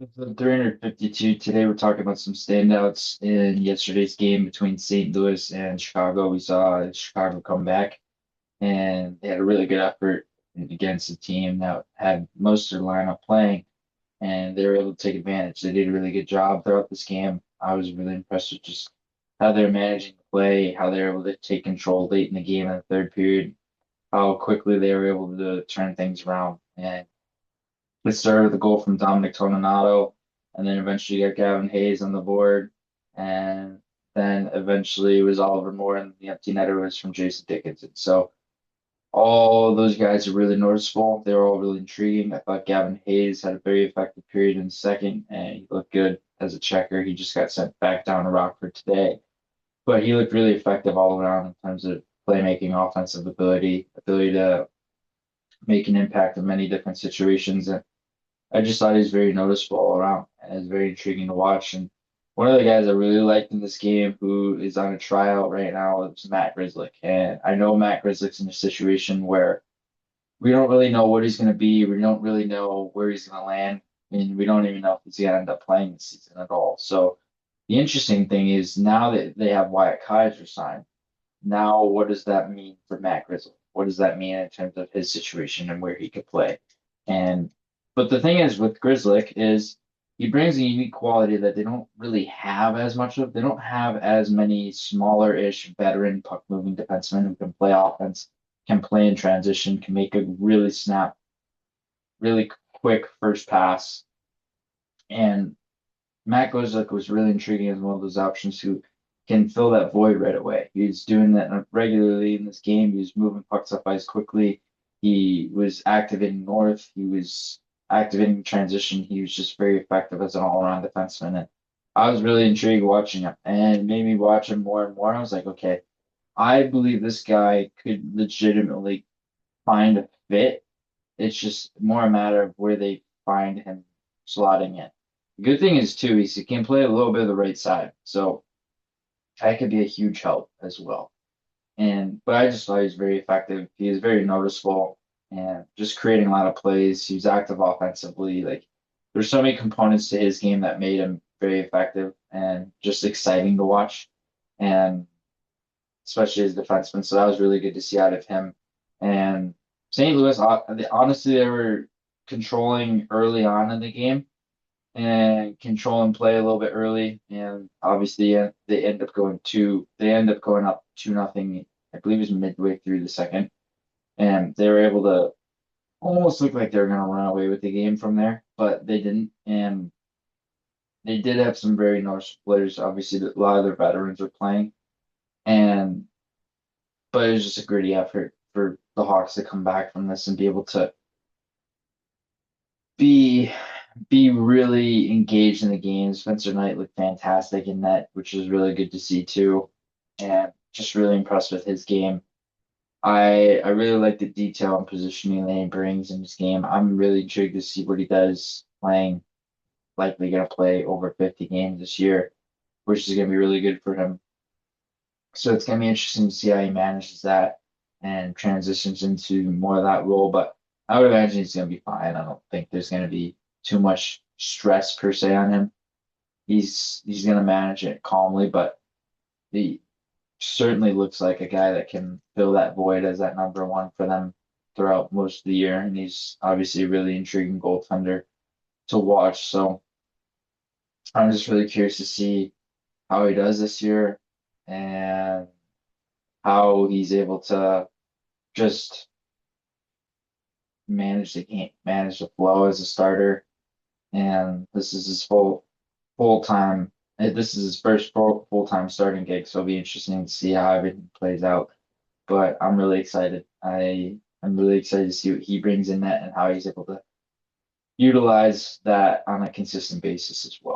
Episode 352. Today we're talking about some standouts in yesterday's game between St. Louis and Chicago. We saw Chicago come back and they had a really good effort against a team that had most of their lineup playing and they were able to take advantage. They did a really good job throughout this game. I was really impressed with just how they're managing the play, how they're able to take control late in the game in the third period, how quickly they were able to turn things around. And it started with a goal from Dominic Toninato, and then eventually got Gavin Hayes on the board, and then eventually it was Oliver Moore, and the empty netter was from Jason Dickinson. So all those guys are really noticeable. They were all really intriguing. I thought Gavin Hayes had a very effective period in the second, and he looked good as a checker. He just got sent back down to Rockford today, but he looked really effective all around in terms of playmaking, offensive ability to make an impact in many different situations. And I just thought he was very noticeable all around and it's very intriguing to watch. And one of the guys I really liked in this game who is on a tryout right now is Matt Grzelcyk. And I know Matt Grzelcyk's in a situation where we don't really know what he's going to be. We don't really know where he's going to land. And we don't even know if he's going to end up playing this season at all. So the interesting thing is now that they have Wyatt Kaiser signed, now what does that mean for Matt Grzelcyk? What does that mean in terms of his situation and where he could play? And but the thing is with Grzelcyk is he brings a unique quality that they don't really have as much of. They don't have as many smaller-ish veteran puck-moving defensemen who can play offense, can play in transition, can make a really snap, really quick first pass. And Matt Grzelcyk was really intriguing as one of those options who can fill that void right away. He's doing that regularly in this game. He was moving pucks up ice quickly. He was activating north. He was activating transition. He was just very effective as an all-around defenseman. And I was really intrigued watching him and made me watch him more and more. I was like, okay, I believe this guy could legitimately find a fit. It's just more a matter of where they find him slotting in. The good thing is too, he can play a little bit of the right side. So that could be a huge help as well. And but I just thought he was very effective. He was very noticeable and just creating a lot of plays. He was active offensively. Like there's so many components to his game that made him very effective and just exciting to watch. And especially as a defenseman. So that was really good to see out of him. And St. Louis, honestly, they were controlling early on in the game and control and play a little bit early. And obviously, they end up going up 2-0. I believe it was midway through the second, and they were able to almost look like they were going to run away with the game from there, but they didn't. And they did have some very noticeable players. Obviously, a lot of their veterans were playing, and but it was just a gritty effort for the Hawks to come back from this and be able to be be really engaged in the game. Spencer Knight looked fantastic in that, which is really good to see too. And just really impressed with his game. I really like the detail and positioning that he brings in his game. I'm really intrigued to see what he does playing, likely gonna play over 50 games this year, which is gonna be really good for him. So it's gonna be interesting to see how he manages that and transitions into more of that role. But I would imagine he's gonna be fine. I don't think there's gonna be too much stress per se on him. He's gonna manage it calmly, but he certainly looks like a guy that can fill that void as that number one for them throughout most of the year. And he's obviously a really intriguing goaltender to watch. So I'm just really curious to see how he does this year and how he's able to just manage the game, manage the flow as a starter. And this is his full time. This is his first full time starting gig, so it'll be interesting to see how everything plays out. But I'm really excited. I'm really excited to see what he brings in that and how he's able to utilize that on a consistent basis as well.